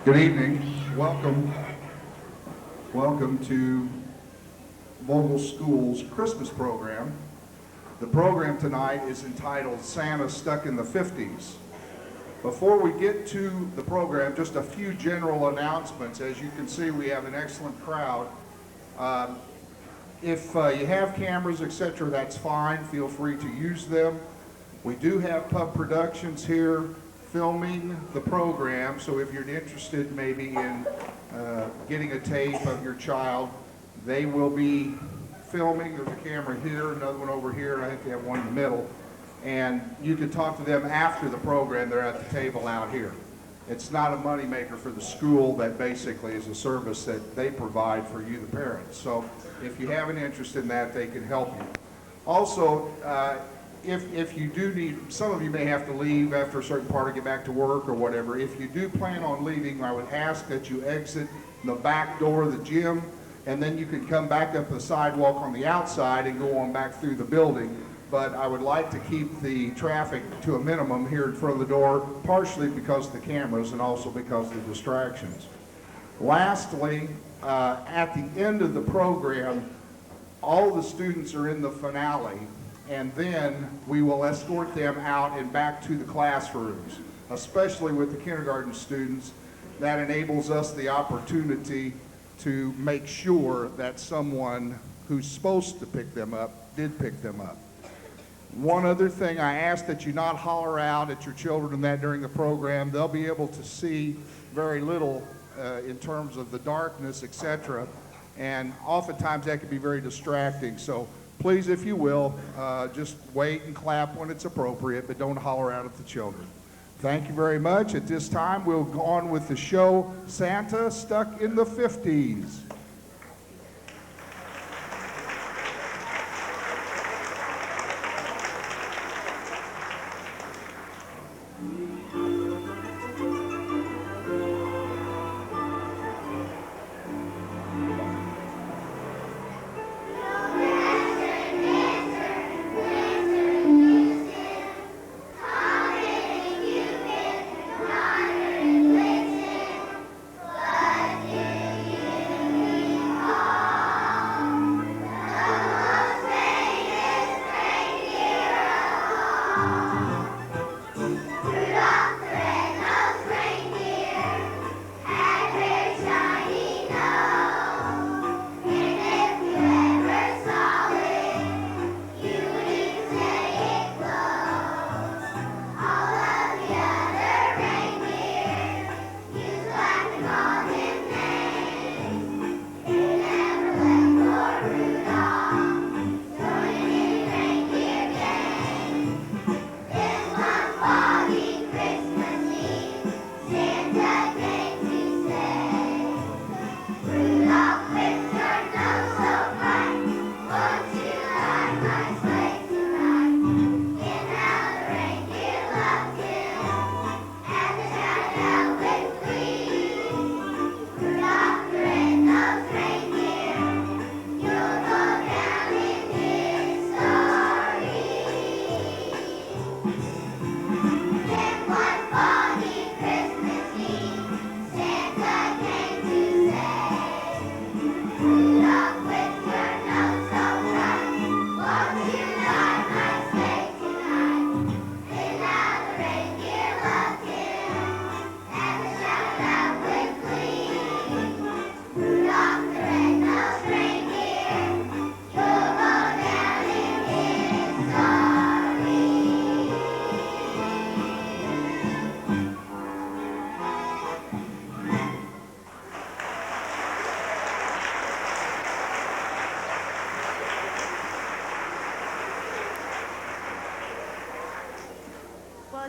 Good evening. Welcome. Welcome to Vogel School's Christmas program. The program tonight is entitled Santa Stuck in the 50's. Before we get to the program, just a few general announcements. As you can see, we have an excellent crowd. If you have cameras, etc., that's fine. Feel free to use them. We do have Pub Productions here filming the program, so if you're interested maybe in getting a tape of your child, they will be filming. There's a camera here, another one over here, and I think they have one in the middle. And you can talk to them after the program. They're at the table out here. It's not a moneymaker for the school. That basically is a service that they provide for you, the parents. So if you have an interest in that, they can help you. Also, if you do need, some of you may have to leave after a certain part to get back to work or whatever. If you do plan on leaving, I would ask that you exit the back door of the gym, and then you can come back up the sidewalk on the outside and go on back through the building. But I would like to keep the traffic to a minimum here in front of the door, partially because of the cameras and also because of the distractions. Lastly, at the end of the program, all the students are in the finale, and then we will escort them out and back to the classrooms, especially with the kindergarten students. That enables us the opportunity to make sure that someone who's supposed to pick them up did pick them up. One other thing, I ask that you not holler out at your children and that during the program. They'll be able to see very little in terms of the darkness, etc. And oftentimes that can be very distracting. So please, if you will, just wait and clap when it's appropriate, but don't holler out at the children. Thank you very much. At this time, we'll go on with the show, Santa Stuck in the 50's.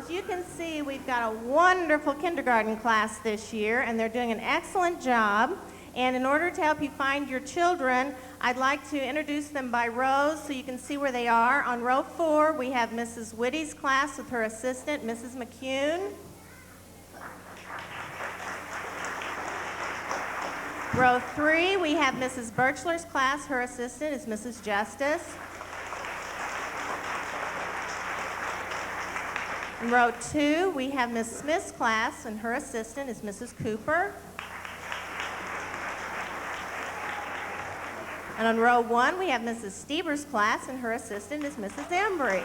You can see we've got a wonderful kindergarten class this year, and they're doing an excellent job. And in order to help you find your children, I'd like to introduce them by rows so you can see where they are. On row 4, we have Mrs. Whitty's class with her assistant, Mrs. McCune. Row 3, we have Mrs. Birchler's class. Her assistant is Mrs. Justice. In row 2, we have Miss Smith's class, and her assistant is Mrs. Cooper. And on row 1, we have Mrs. Stieber's class, and her assistant is Mrs. Embry.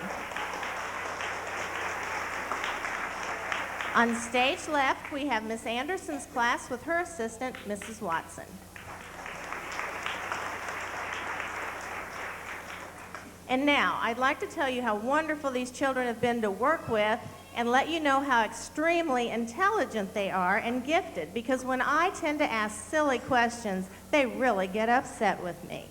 On stage left, we have Miss Anderson's class with her assistant, Mrs. Watson. And now, I'd like to tell you how wonderful these children have been to work with and let you know how extremely intelligent they are and gifted, because when I tend to ask silly questions, they really get upset with me.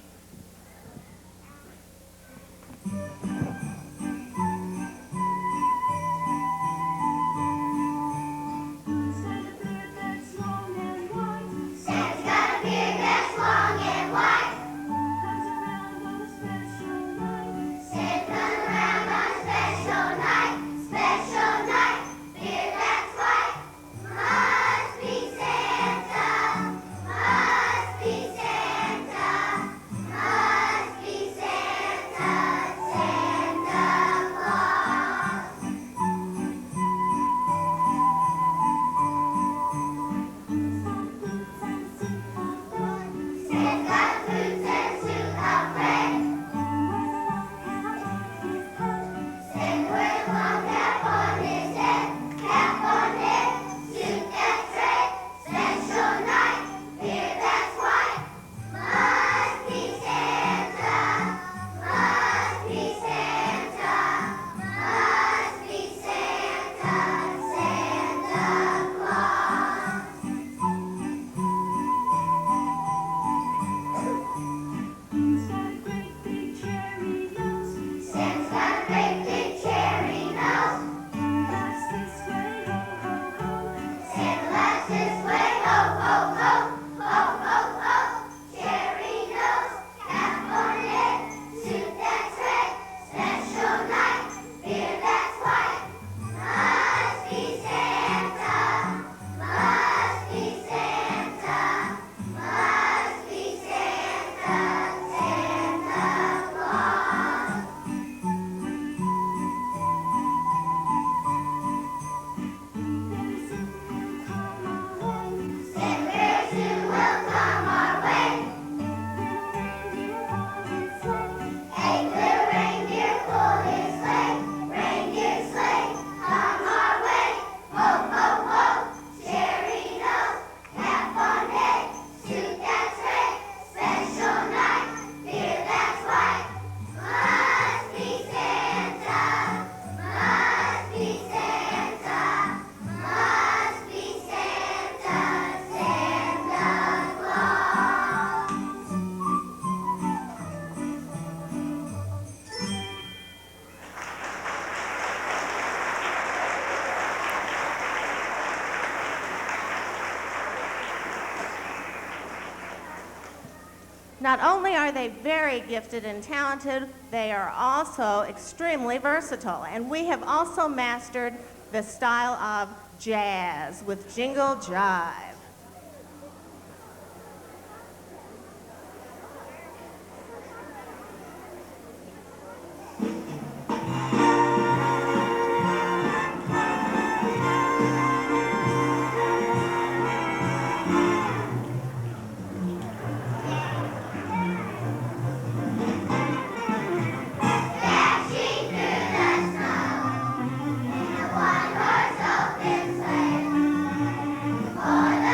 Not only are they very gifted and talented, they are also extremely versatile. And we have also mastered the style of jazz with Jingle Jive. For the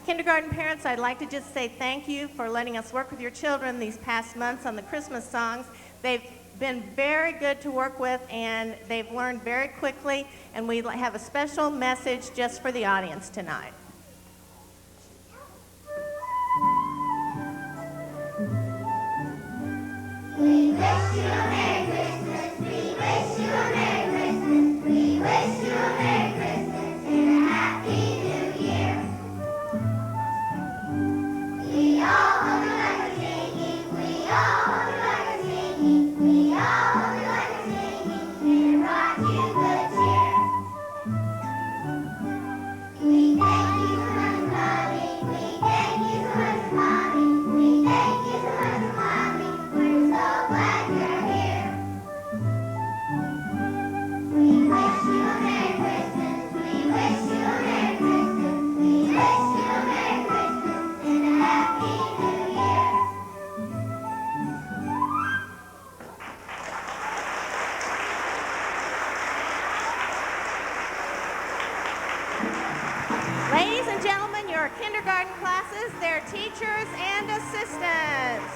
Kindergarten parents, I'd like to just say thank you for letting us work with your children these past months on the Christmas songs. They've been very good to work with, and they've learned very quickly, and we have a special message just for the audience tonight. We wish you a Merry Christmas. We wish you a Merry Christmas. We wish you a Merry Christmas and a Happy New Year. We all hope you like our singing. We all hope you like our singing. We all hope you like our singing. And it brought you good cheer. We thank you so much for coming. We thank you so much for coming. We thank you so much for coming. We're so glad you're here. We wish you a Merry Christmas. We wish you a Merry Christmas. We wish you a Merry Christmas and a Happy New Year. Ladies and gentlemen, your kindergarten classes, their teachers and assistants.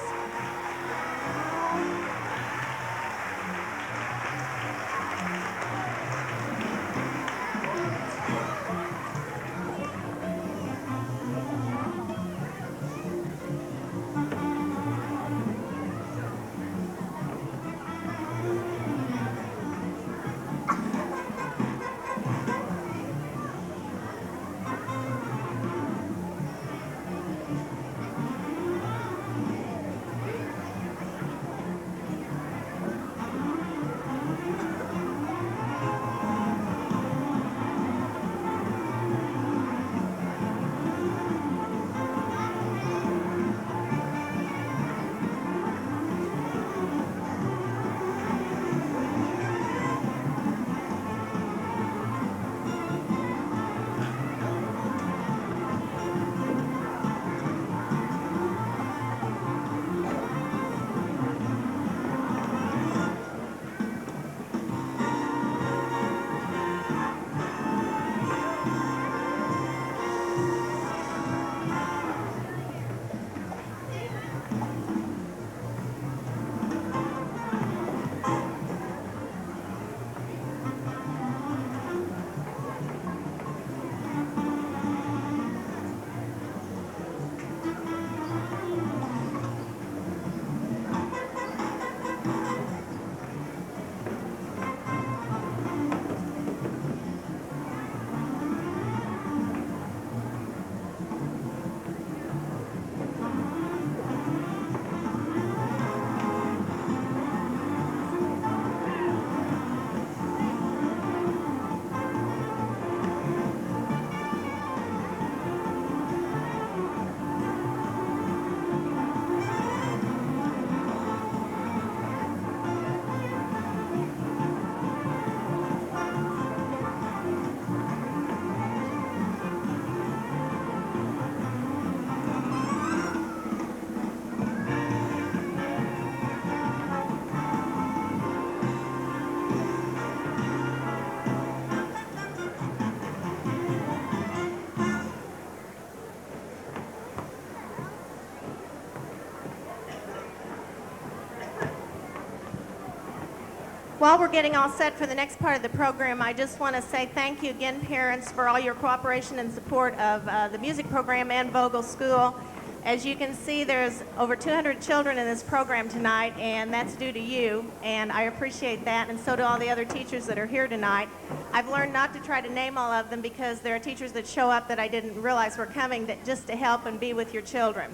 While we're getting all set for the next part of the program, I just want to say thank you again, parents, for all your cooperation and support of the music program and Vogel School. As you can see, there's over 200 children in this program tonight, and that's due to you, and I appreciate that, and so do all the other teachers that are here tonight. I've learned not to try to name all of them because there are teachers that show up that I didn't realize were coming just to help and be with your children.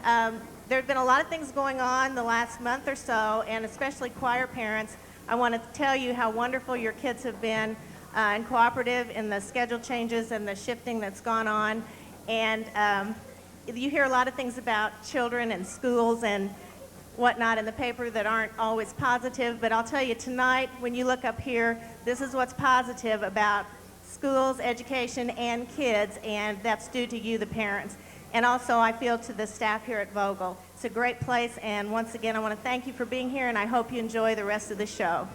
There have been a lot of things going on the last month or so, and especially choir parents. I want to tell you how wonderful your kids have been and cooperative in the schedule changes and the shifting that's gone on. And you hear a lot of things about children and schools and whatnot in the paper that aren't always positive, but I'll tell you tonight, when you look up here, this is what's positive about schools, education, and kids, and that's due to you, the parents. And also, I feel to the staff here at Vogel. It's a great place, and once again, I want to thank you for being here, and I hope you enjoy the rest of the show.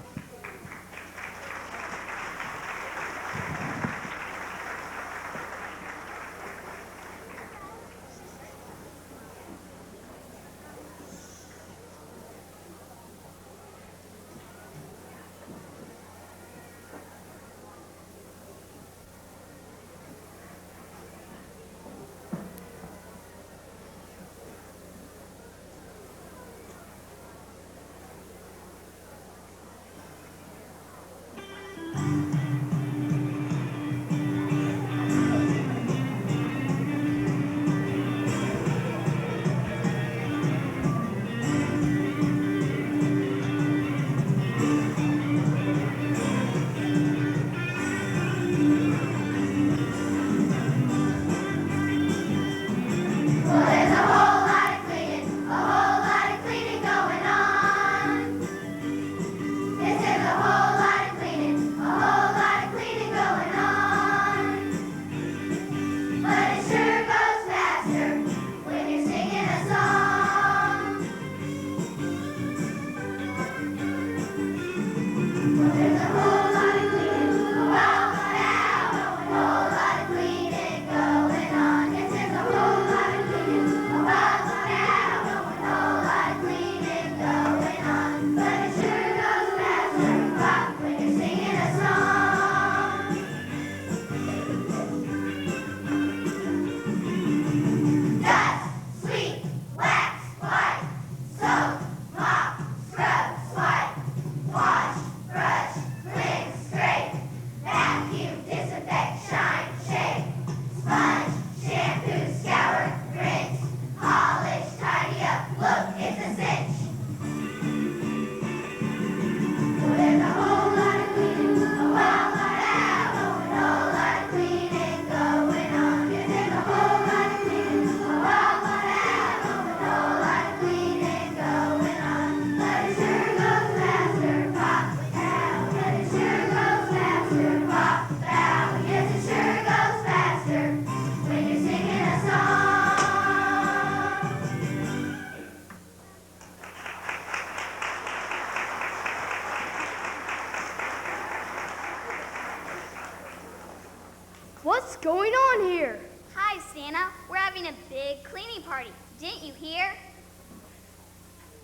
What's going on here? Hi, Santa. We're having a big cleaning party. Didn't you hear?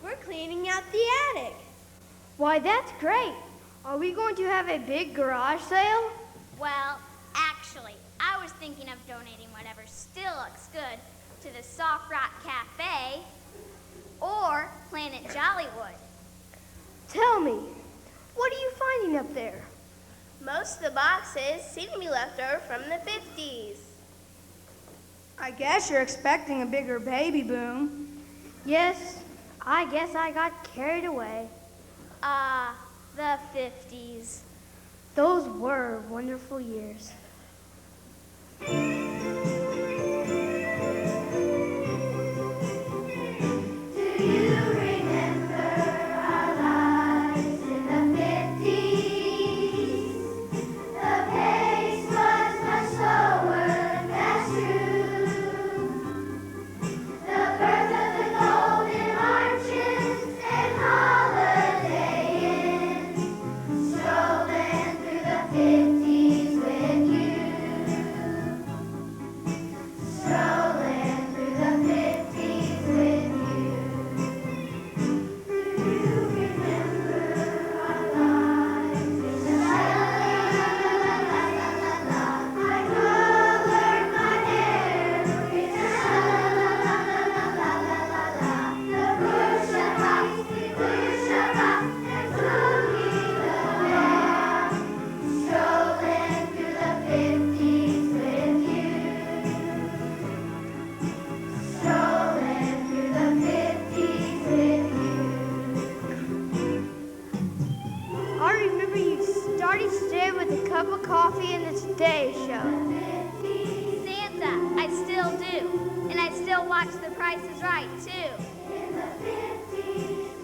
We're cleaning out the attic. Why, that's great. Are we going to have a big garage sale? Well, actually, I was thinking of donating whatever still looks good to the Soft Rock Cafe or Planet Jollywood. Tell me, what are you finding up there? Most of the boxes seem to be left over from the 50s. I guess you're expecting a bigger baby boom. Yes, I guess I got carried away. Ah, the 50s. Those were wonderful years.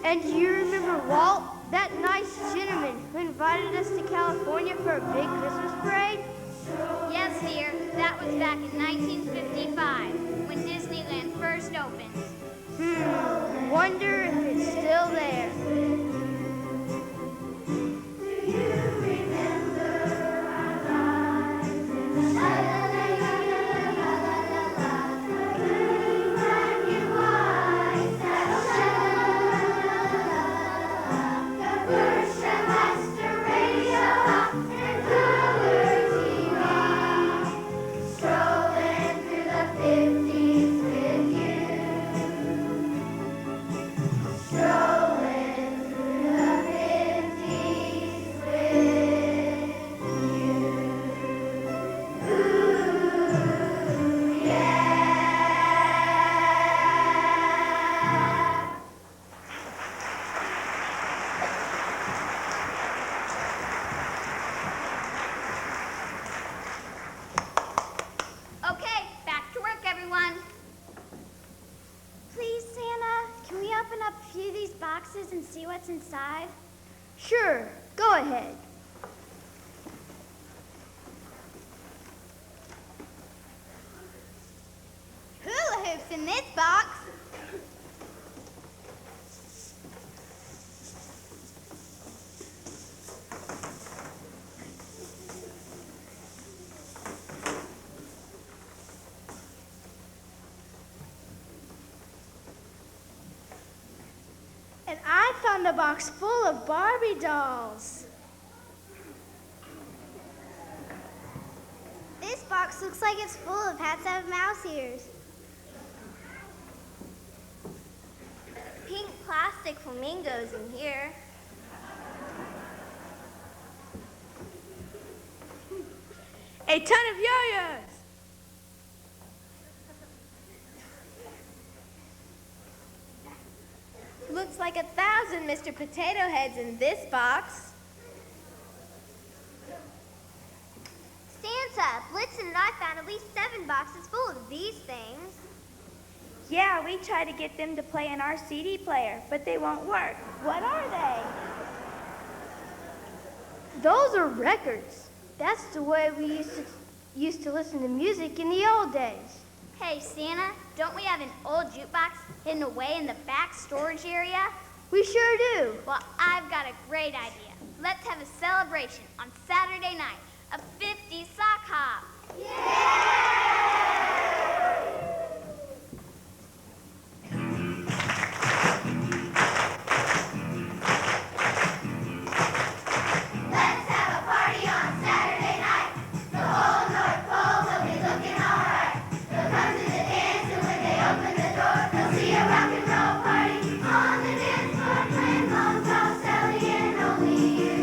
And do you remember Walt, that nice gentleman who invited us to California for a big Christmas parade? Yes, dear. That was back in 1955 when Disneyland first opened. Wonder if it's still there. And see what's inside? Sure, go ahead. Hula hoops in this box. And I found a box full of Barbie dolls. This box looks like it's full of hats out of mouse ears. Pink plastic flamingos in here. A ton of yo-yos. Looks like 1,000 Mr. Potato Heads in this box. Santa, Blitzen and I found at least 7 boxes full of these things. Yeah, we tried to get them to play in our CD player, but they won't work. What are they? Those are records. That's the way we used to listen to music in the old days. Hey, Santa, don't we have an old jukebox hidden away in the back storage area? We sure do. Well, I've got a great idea. Let's have a celebration on Saturday night, a 50s sock hop. Let's have a party on Saturday night. The whole North Pole will be looking alright. They'll come to the dance and when they open the door, they'll see a rock and roll party on the dance floor. Playing long tall Sally and only you.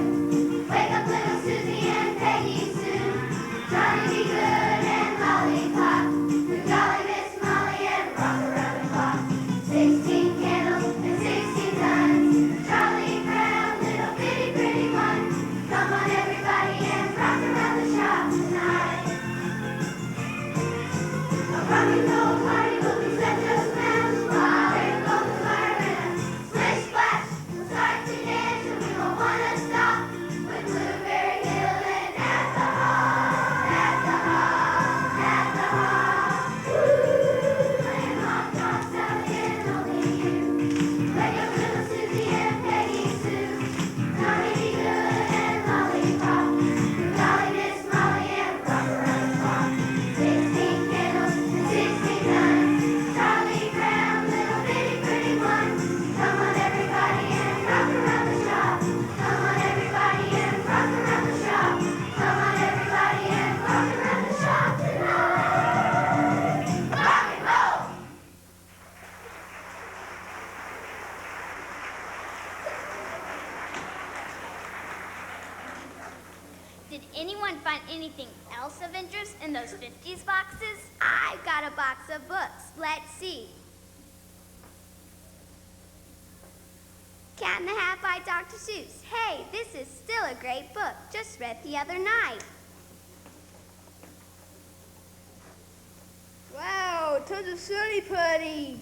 Wake up little Susie and Peggy Sue. Johnny be good and Lollipop. The Jolly Miss Molly and rock around the clock. 16 candles and 16 tons. Charlie Brown, little bitty pretty one. Come on everybody and rock around the shop tonight. A rock and roll party will be such a smash. While there goes the fire and a splish splash. We'll start to dance and we won't wanna stop. With Blueberry Hill and at the hall, at the hall, at the hall. Woo! Playing Hot Dog Sally and only you. Wake up little Susie and Peggy Sue. Johnny be good and Lollipop. The Jolly Miss Molly and rock around the clock. 16 candles and 16 tons. Charlie Brown, little bitty pretty one. Come on everybody and rock around the shop. Come on everybody and rock around the shop. Come on everybody and rock around the shop tonight. Rock and roll! Did anyone find anything else of interest in those 50s boxes? I've got a box of books. Let's see. Cat in the Hat by Dr. Seuss. Hey, this is still a great book. Just read the other night. Wow, tons of silly putty.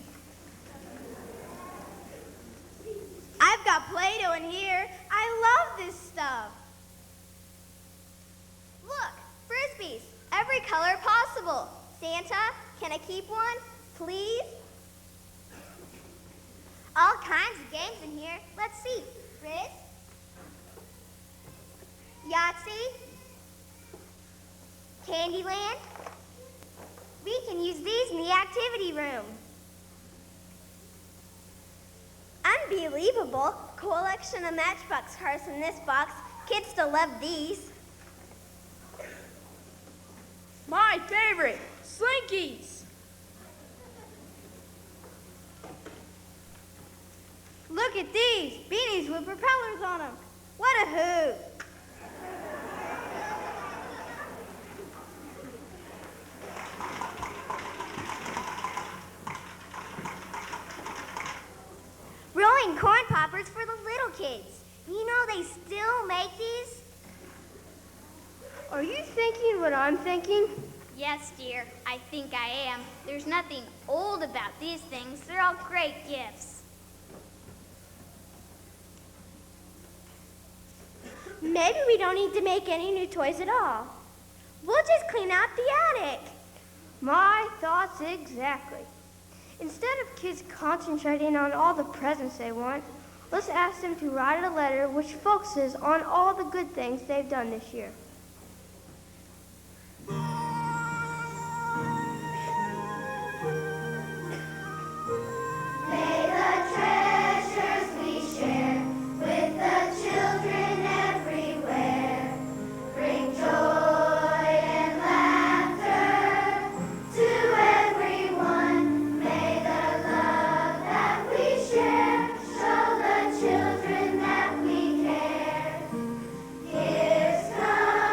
I've got Play-Doh in here. I love this stuff. Look, Frisbees, every color possible. Santa, can I keep one, please? All kinds of games in here. Let's see. Risk, Yahtzee, Candyland. We can use these in the activity room. Unbelievable. Collection of Matchbox cars in this box. Kids still love these. My favorite, Slinkies. Look at these. Beanies with propellers on them. What a hoot. Rolling corn poppers for the little kids. You know they still make these? Are you thinking what I'm thinking? Yes, dear, I think I am. There's nothing old about these things. They're all great gifts. Maybe we don't need to make any new toys at all. We'll just clean out the attic. My thoughts exactly. Instead of kids concentrating on all the presents they want, let's ask them to write a letter which focuses on all the good things they've done this year. May the treasures we share with the children everywhere bring joy and laughter to everyone. May the love that we share show the children that we care. Gifts come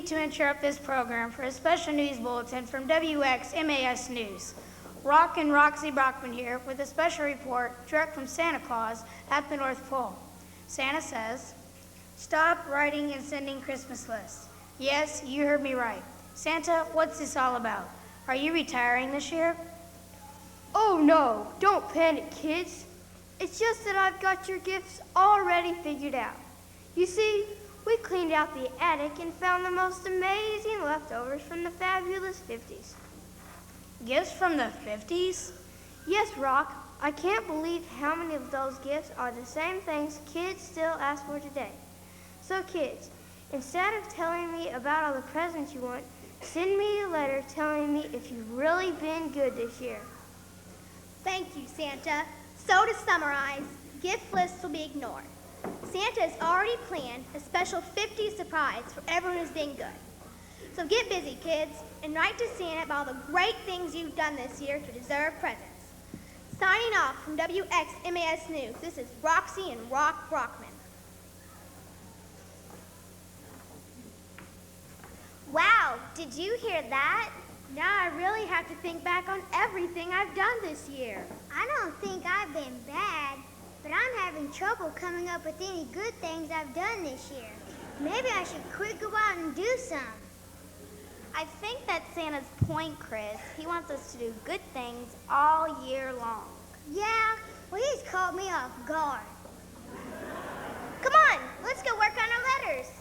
to interrupt this program for a special news bulletin from WXMAS News. Rock and Roxy Brockman here with a special report direct from Santa Claus at the North Pole. Santa says, stop writing and sending Christmas lists. Yes, you heard me right. Santa, what's this all about? Are you retiring this year? Oh no, don't panic, kids. It's just that I've got your gifts already figured out. You see, we cleaned out the attic and found the most amazing leftovers from the fabulous 50s. Gifts from the 50s? Yes, Rock. I can't believe how many of those gifts are the same things kids still ask for today. So kids, instead of telling me about all the presents you want, send me a letter telling me if you've really been good this year. Thank you, Santa. So to summarize, gift lists will be ignored. Santa has already planned a special 50 surprise for everyone who's been good. So get busy, kids, and write to Santa about all the great things you've done this year to deserve presents. Signing off from WXMAS News, this is Roxy and Rock Brockman. Wow, did you hear that? Now I really have to think back on everything I've done this year. I don't think I've been bad, but I'm having trouble coming up with any good things I've done this year. Maybe I should quit, go out and do some. I think that's Santa's point, Chris. He wants us to do good things all year long. Yeah, well, he's caught me off guard. Come on, let's go work on our letters.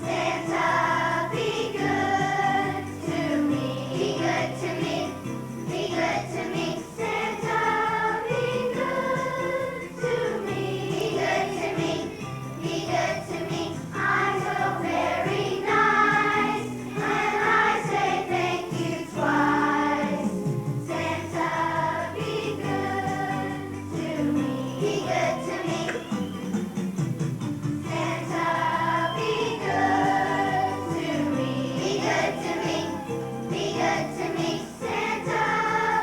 Santa, be good to me. Be good to me. Be good to me. Santa, be good to me. Be good to me. Be good to me. I feel very nice, and I say thank you twice. Santa, be good to me. Be good to me. Santa, be good to me. Be good to me. Be good to me. Santa,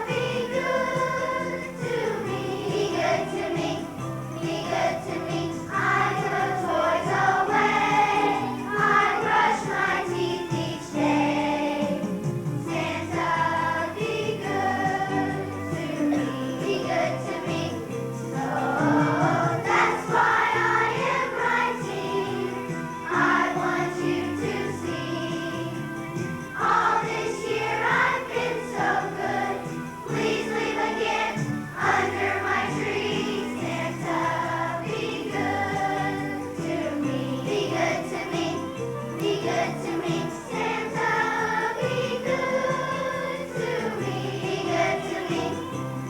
be good to me. Be good to me. Be good to me. I put toys away. I brush my teeth each day. Santa, be good to me. Be good to me. So that's why I am writing. I want you to see. All this year I've been so good. Please leave a gift under my tree. Santa, be good to me. Be good to me. Be good to me. Santa, be good to me. Be good to me.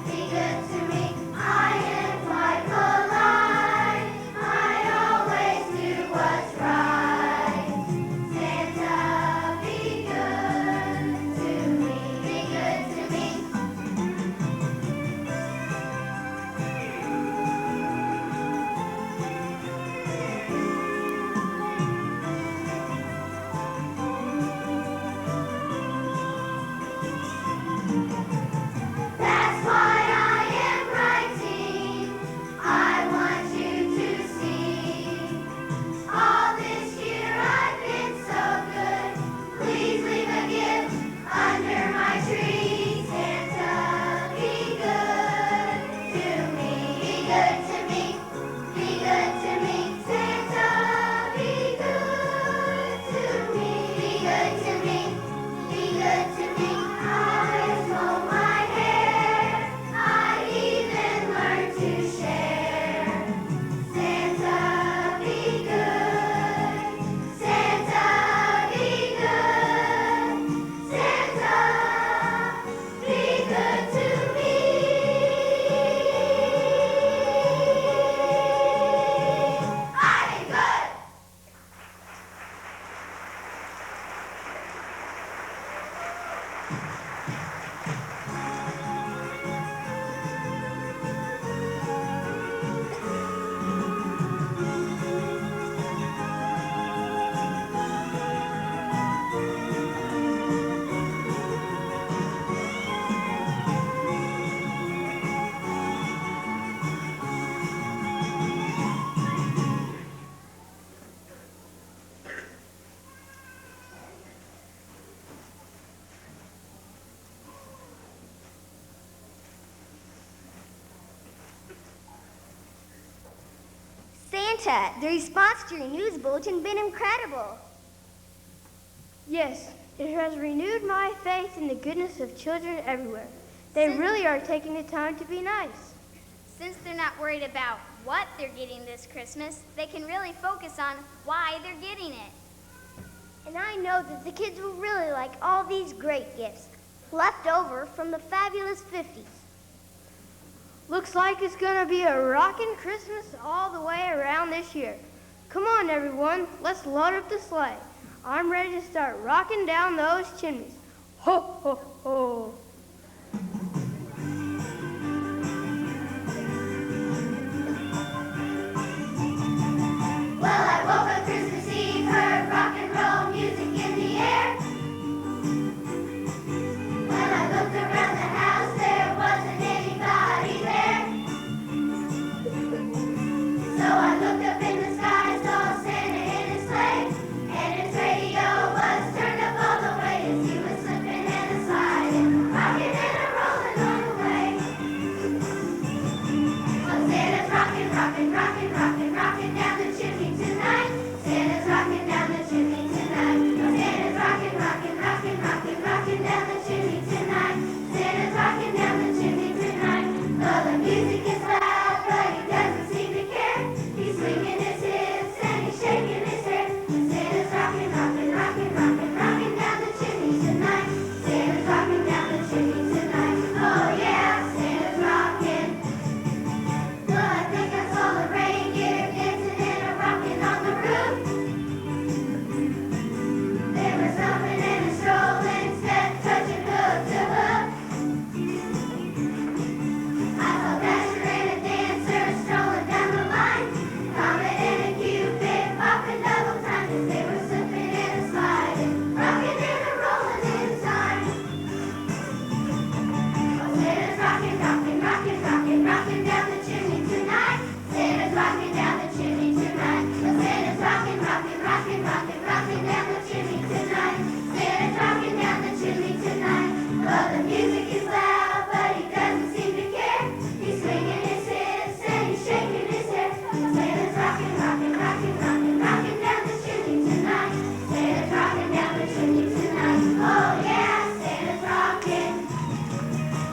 Be good to me. I am quite polite. I always do what's right. Santa, be good to me. Be good to me. That's why I am writing. I want you to see. All this year I've been so good. Please leave a gift under my tree. Santa, be good to me. Be good to me. Be good to me. Santa, be good to me. Be good to me. Be good to me. I comb my hair. I even learned to share. Santa, be good. Santa, be good. Santa, be good to me. I am good. Santa, the response to your news bulletin been incredible. Yes, it has renewed my faith in the goodness of children everywhere. They really are taking the time to be nice. Since they're not worried about what they're getting this Christmas, they can really focus on why they're getting it. And I know that the kids will really like all these great gifts left over from the fabulous 50s. Looks like it's gonna be a rockin' Christmas all the way around this year. Come on, everyone, let's load up the sleigh. I'm ready to start rocking down those chimneys. Ho, ho, ho. Well, I woke up Christmas Eve, heard rock and roll music in the air. When I looked around the house, there wasn't anybody there. So I looked up in the sky, saw Santa in his sleigh, and his radio was turned up all the way as he was slipping and a sliding, rocking and a rolling on the way. Oh, Santa's rocking, rocking, rocking, rocking, rocking down the chimney tonight. Santa's rocking down the chimney tonight. Oh, Santa's rocking, rocking, rocking, rocking, rocking down the chimney tonight. Santa's rocking down the chimney tonight. Well, the music is loud, but he doesn't seem to care. He's swinging his hips and he's shaking his hair. Santa's rocking, rocking, rocking, rocking, rocking down the chimney tonight. Santa's rocking down the chimney tonight. Oh yeah, Santa's rocking. Well, I think I saw the reindeer dancing and a rocking on the roof. They were stomping and a strolling, step touching hook to hook. I saw Dasher and a dancer strolling down the line. Comet and a Cupid popping double time as they were slipping and a sliding, rocking and a rolling in time. Oh, Santa's rocking, rocking, rocking, rocking, rocking down the chimney tonight. Santa's rocking down the chimney tonight. Oh, Santa's rocking, rocking, rocking, rocking, rocking down the chimney tonight. Santa's rocking down the chimney tonight. Well, the music is loud, but he doesn't seem to care. He's swinging his hips and he's shaking his hair. Santa's rocking, rocking, rocking, rocking, rocking down the chimney tonight. Santa's rocking down the chimney tonight. Oh yeah, Santa's rocking.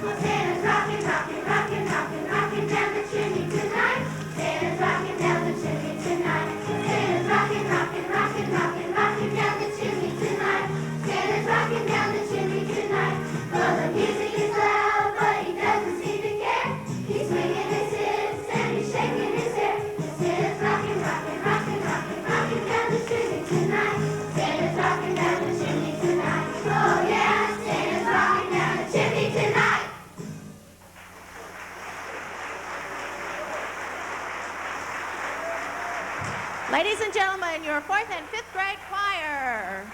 Oh, Santa's rocking, rocking, rocking, rocking, rocking down the chimney tonight. Santa's rocking down the chimney tonight. Santa's rocking, rocking, rocking, rocking, rocking down the chimney tonight. Santa's rocking down the chimney tonight. Well, the music is loud, but he doesn't seem to care. He's swinging his hips and he's shaking his hair. Santa's rocking, rocking, rocking, rocking, rocking down the chimney tonight. Santa's rocking down the chimney tonight. Oh yeah, Santa's rocking down the chimney tonight. Ladies and gentlemen, your 4th and 5th grade choir.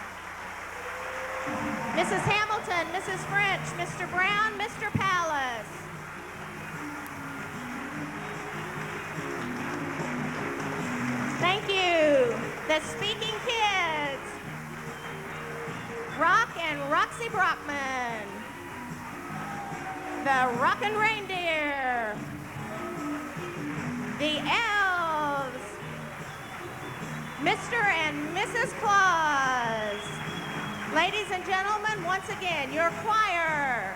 Mrs. Hamilton, Mrs. French, Mr. Brown, Mr. Palace. Thank you. The Speaking Kids. Rock and Roxy Brockman. The Rockin' Reindeer. The Elves. Mr. and Mrs. Claus. Ladies and gentlemen, once again, your choir.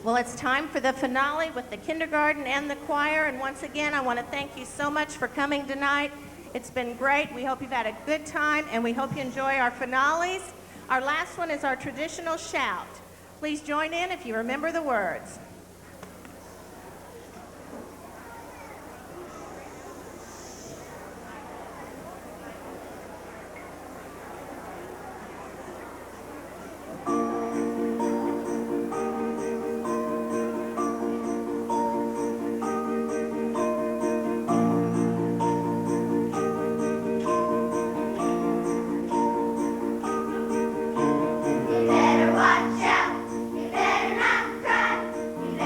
Well, it's time for the finale with the kindergarten and the choir. And once again, I want to thank you so much for coming tonight. It's been great. We hope you've had a good time, and we hope you enjoy our finales. Our last one is our traditional shout. Please join in if you remember the words. You better watch out. You better not cry. You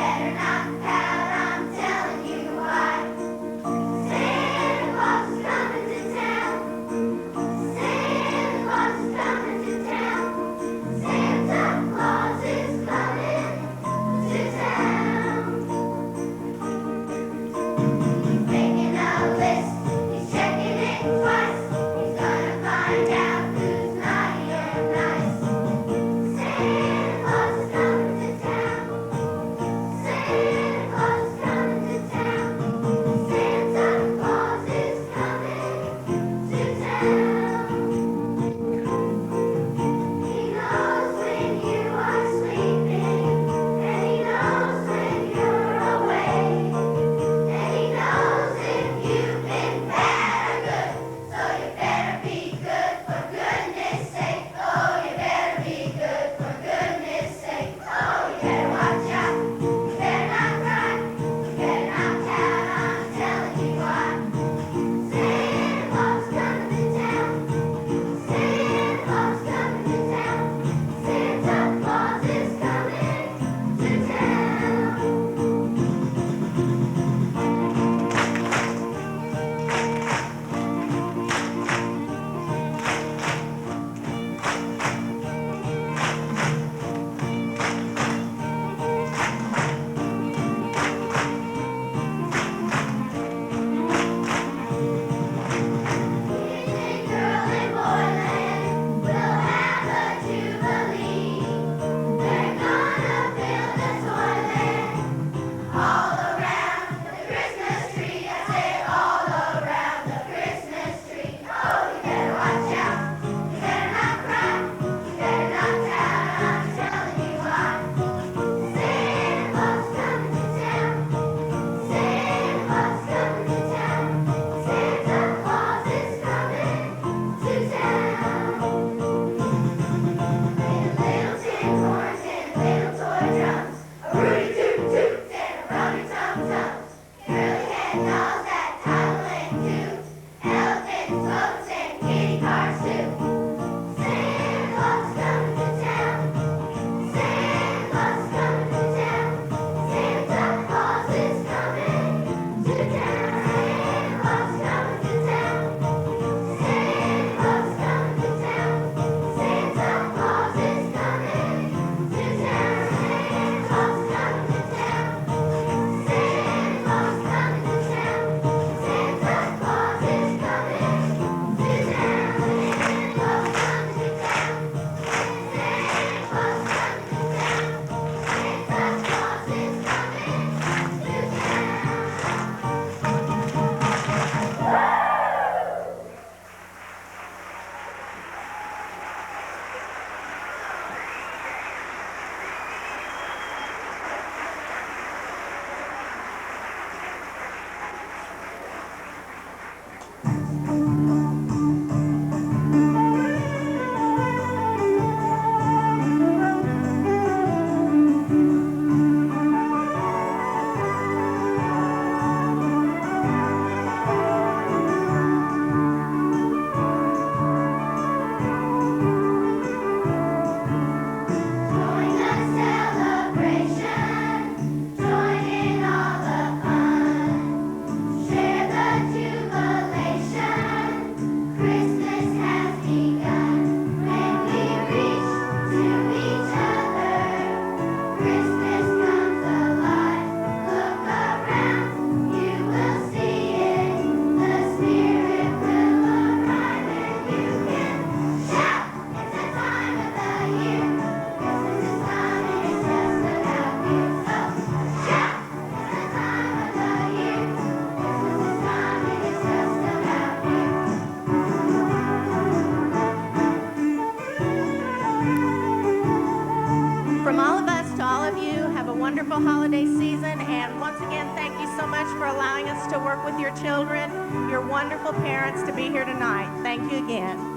holiday season. And once again, thank you so much for allowing us to work with your children, your wonderful parents, to be here tonight. Thank you again.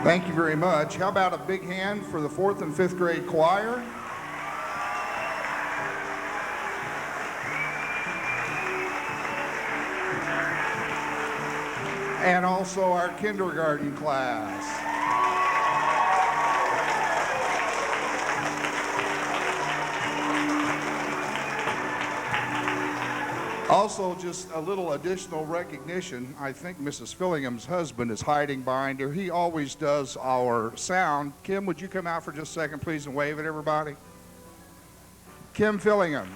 Thank you very much. How about a big hand for the 4th and 5th grade choir? And also our kindergarten class. Also, just a little additional recognition. I think Mrs. Fillingham's husband is hiding behind her. He always does our sound. Kim, would you come out for just a second, please, and wave at everybody? Kim Fillingham.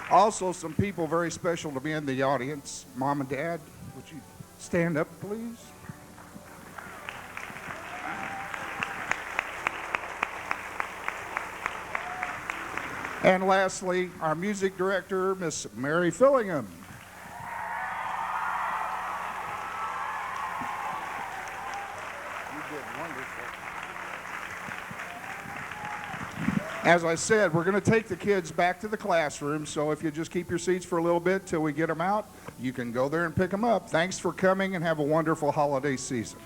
Also, some people very special to be in the audience. Mom and Dad, would you stand up, please? And lastly, our music director, Miss Mary Fillingham. You did wonderful. As I said, we're going to take the kids back to the classroom, so if you just keep your seats for a little bit till we get them out, you can go there and pick them up. Thanks for coming and have a wonderful holiday season.